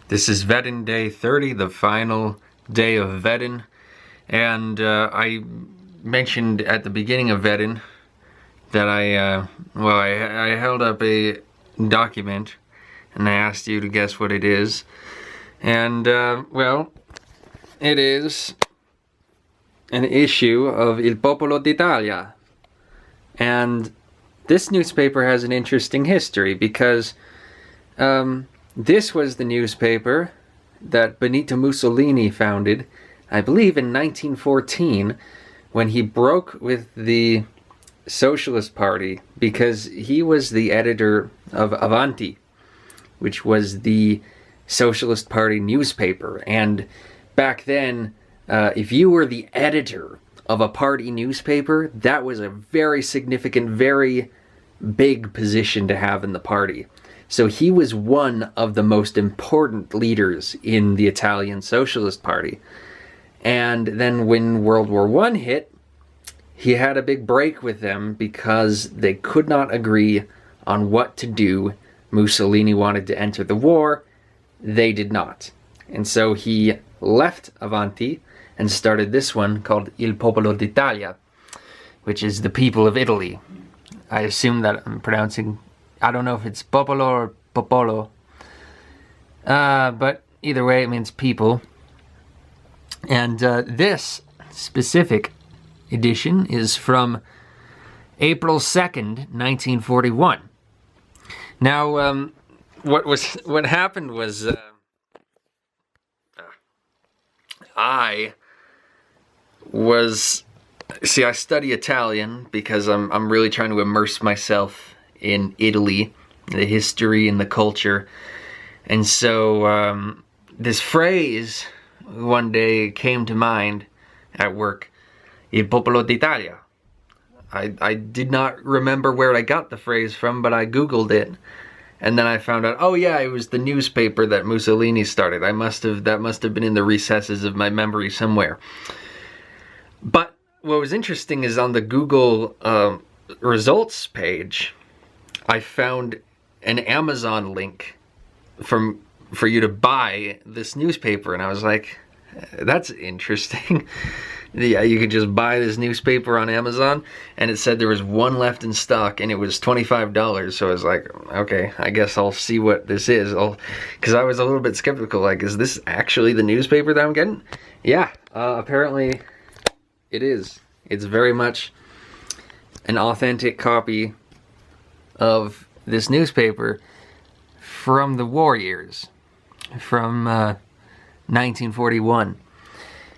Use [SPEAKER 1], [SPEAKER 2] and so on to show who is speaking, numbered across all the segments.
[SPEAKER 1] This is VEDN Day 30, the final day of VEDN, and I mentioned at the beginning of VEDN that I held up a document and I asked you to guess what it is, and well, it is an issue of Il Popolo d'Italia, and this newspaper has an interesting history because this was the newspaper that Benito Mussolini founded, I believe in 1914, when he broke with the Socialist Party because he was the editor of Avanti, which was the Socialist Party newspaper. And back then, if you were the editor of a party newspaper, that was a very significant, very big position to have in the party. So he was one of the most important leaders in the Italian Socialist Party. And then when World War I hit, he had a big break with them because they could not agree on what to do. Mussolini wanted to enter the war. They did not. And so he left Avanti and started this one called Il Popolo d'Italia, which is the people of Italy. I assume that I'm pronouncing, I don't know if it's Popolo or Popolo, but either way it means people. And this specific edition is from April 2nd, 1941. Now, what happened was I study Italian because I'm really trying to immerse myself in Italy, the history and the culture. And so this phrase one day came to mind at work, Il Popolo d'Italia. I did not remember where I got the phrase from, but I Googled it. And then I found out, oh yeah, it was the newspaper that Mussolini started. That must have been in the recesses of my memory somewhere. But what was interesting is on the Google results page, I found an Amazon link for you to buy this newspaper, and I was like, that's interesting. Yeah, you could just buy this newspaper on Amazon, and it said there was one left in stock, and it was $25. So I was like, okay, I guess I'll see what this is. Because I was a little bit skeptical, like, is this actually the newspaper that I'm getting? Yeah, apparently it is. It's very much an authentic copy of this newspaper from the war years, from 1941.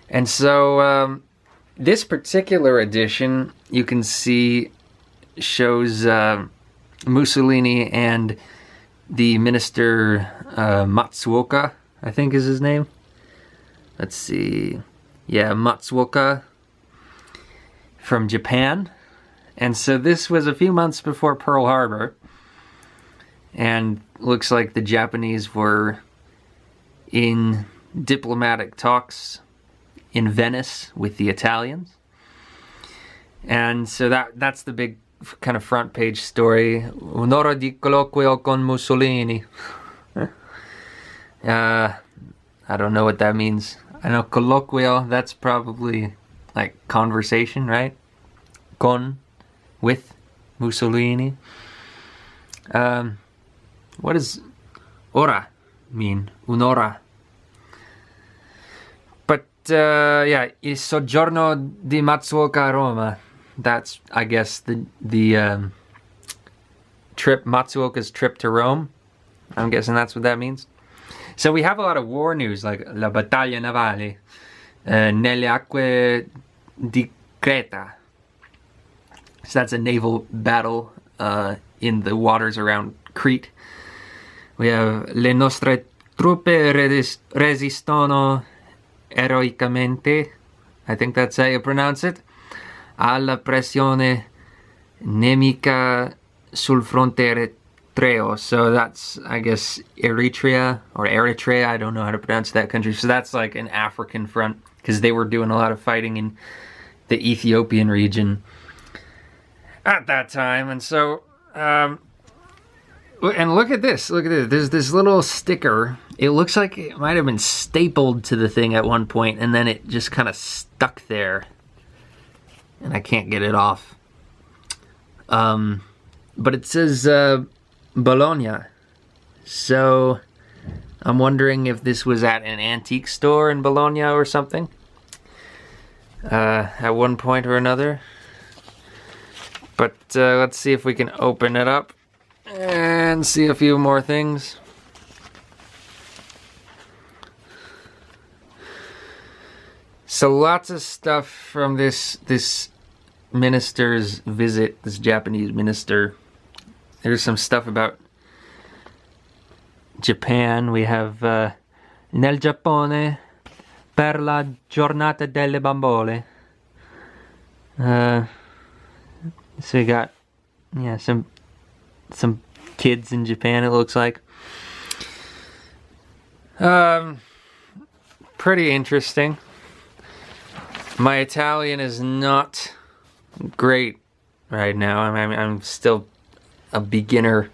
[SPEAKER 1] And so this particular edition, you can see, shows Mussolini and the minister Matsuoka, I think is his name. Let's see. Yeah, Matsuoka from Japan. And so this was a few months before Pearl Harbor. And looks like the Japanese were in diplomatic talks in Venice with the Italians. And so that's the big kind of front page story. Un'ora di colloquio con Mussolini. I don't know what that means. I know colloquio, that's probably like conversation, right? Con, with Mussolini. What does ora mean? Un'ora. But yeah, il soggiorno di Matsuoka a Roma. That's, I guess, the trip, Matsuoka's trip to Rome. I'm guessing that's what that means. So we have a lot of war news, like La Battaglia Navale, nelle acque di Creta. So that's a naval battle in the waters around Crete. We have Le nostre truppe resistono eroicamente, I think that's how you pronounce it, alla pressione nemica sul fronte eritrea. So that's, I guess, Eritrea, or Eritrea, I don't know how to pronounce that country. So that's like an African front, because they were doing a lot of fighting in the Ethiopian region at that time. And so And look at this. Look at this. There's this little sticker. It looks like it might have been stapled to the thing at one point, and then it just kind of stuck there. And I can't get it off. But it says Bologna. So I'm wondering if this was at an antique store in Bologna or something. At one point or another. But let's see if we can open it up and see a few more things. So lots of stuff from this minister's visit, this Japanese minister. There's some stuff about Japan. We have Nel Giappone per la giornata delle bambole. So we got, yeah, some kids in Japan, it looks like. Pretty interesting. My Italian is not great right now. I'm still a beginner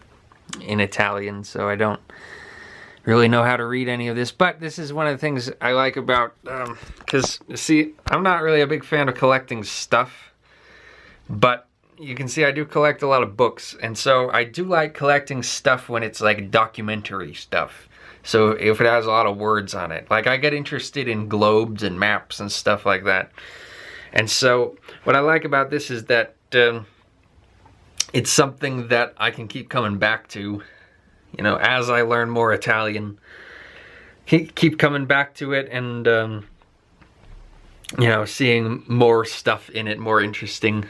[SPEAKER 1] in Italian, so I don't really know how to read any of this. But this is one of the things I like about, because, see, I'm not really a big fan of collecting stuff, but you can see I do collect a lot of books, and so I do like collecting stuff when it's like documentary stuff. So if it has a lot of words on it. Like I get interested in globes and maps and stuff like that. And so what I like about this is that it's something that I can keep coming back to, you know, as I learn more Italian. Keep coming back to it and, you know, seeing more stuff in it, more interesting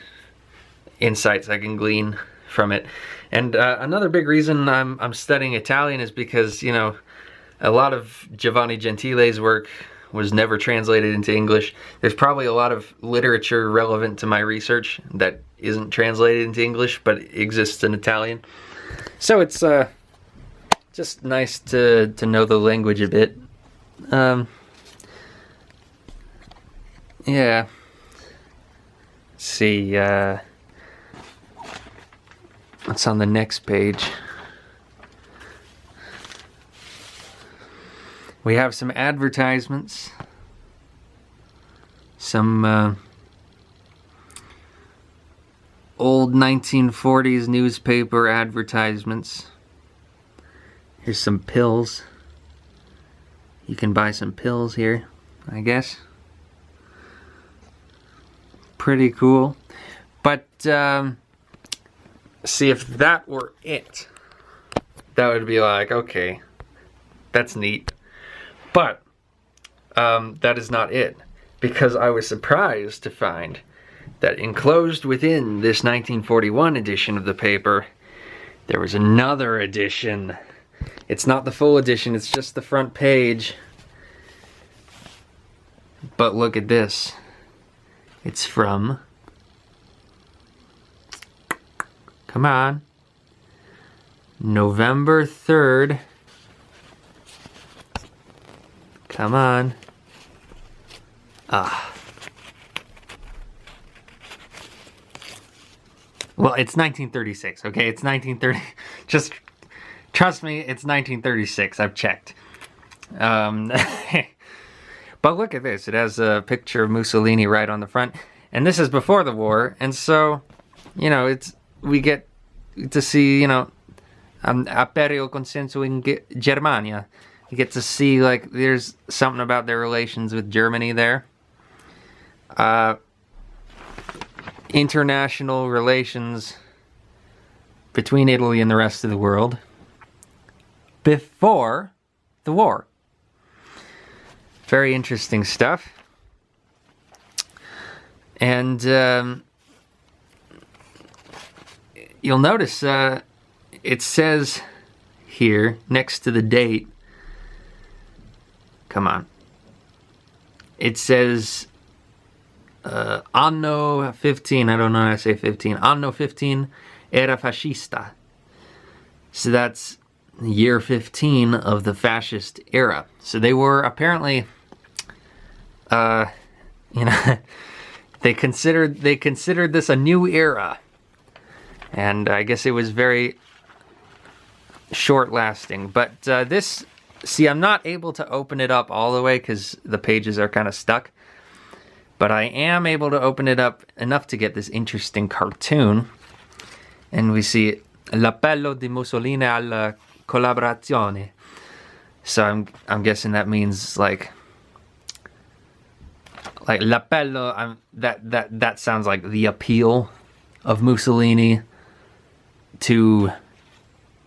[SPEAKER 1] insights I can glean from it. And another big reason I'm studying Italian is because, you know, a lot of Giovanni Gentile's work was never translated into English. There's probably a lot of literature relevant to my research that isn't translated into English but exists in Italian. So it's just nice to know the language a bit. Yeah. Let's see, what's on the next page? We have some advertisements, some old 1940s newspaper advertisements. Here's some pills. You can buy some pills here, I guess. Pretty cool. But see, if that were it, that would be like, okay, that's neat. But that is not it, because I was surprised to find that enclosed within this 1941 edition of the paper, there was another edition. It's not the full edition, it's just the front page. But look at this. It's from, come on, November 3rd. Come on. Well, it's 1936, okay? It's 1930. Just trust me, it's 1936. I've checked. But look at this. It has a picture of Mussolini right on the front. And this is before the war. And so, you know, we get to see, you know, Apereo consenso in Germania. You get to see, like, there's something about their relations with Germany there. International relations between Italy and the rest of the world before the war. Very interesting stuff. And you'll notice it says here, next to the date, come on. It says anno 15, I don't know how to say 15. Anno 15 era fascista. So that's year 15 of the fascist era. So they were apparently, you know, they considered this a new era. And I guess it was very short lasting. But this, see, I'm not able to open it up all the way because the pages are kind of stuck. But I am able to open it up enough to get this interesting cartoon. And we see l'appello di Mussolini alla collaborazione. So I'm guessing that means like l'appello. That sounds like the appeal of Mussolini to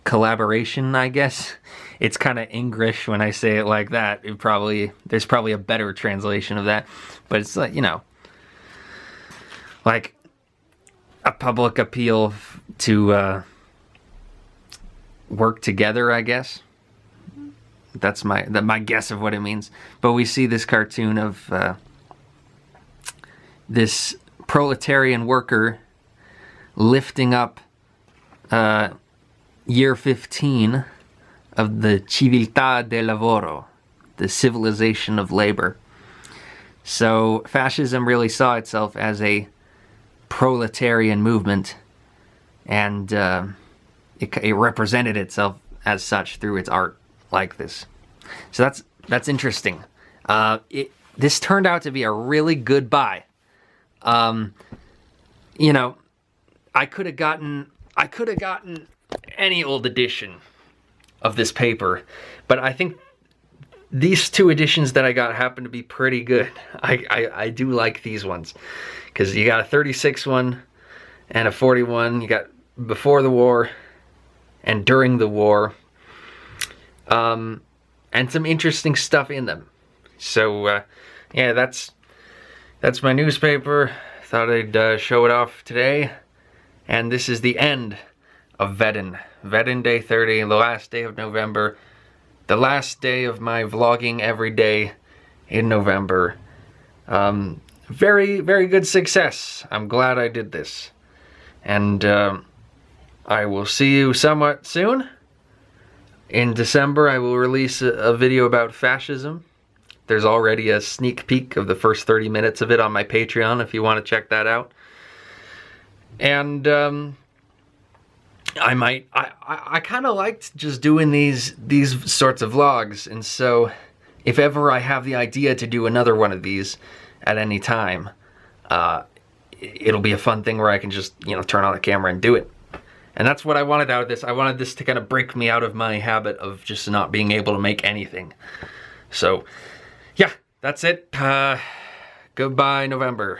[SPEAKER 1] collaboration, I guess. It's kind of English when I say it like that. There's probably a better translation of that, but it's like, you know, like a public appeal to work together, I guess. That's my guess of what it means. But we see this cartoon of this proletarian worker lifting up year 15 of the civiltà del lavoro, the civilization of labor. So fascism really saw itself as a proletarian movement, and it represented itself as such through its art like this. So that's interesting. This turned out to be a really good buy. You know, I could have gotten any old edition of this paper, but I think these two editions that I got happen to be pretty good. I do like these ones, because you got a 36 one and a 41. You got before the war and during the war, and some interesting stuff in them. So yeah, that's my newspaper. Thought I'd show it off today. And this is the end of VEDN. VEDN Day 30, the last day of November. The last day of my vlogging every day in November. Very, very good success. I'm glad I did this. And I will see you somewhat soon. In December, I will release a video about fascism. There's already a sneak peek of the first 30 minutes of it on my Patreon if you want to check that out. And I kind of liked just doing these sorts of vlogs, and so if ever I have the idea to do another one of these at any time, it'll be a fun thing where I can just, you know, turn on the camera and do it. And that's what I wanted out of this. I wanted this to kind of break me out of my habit of just not being able to make anything. So yeah, that's it. Goodbye, November.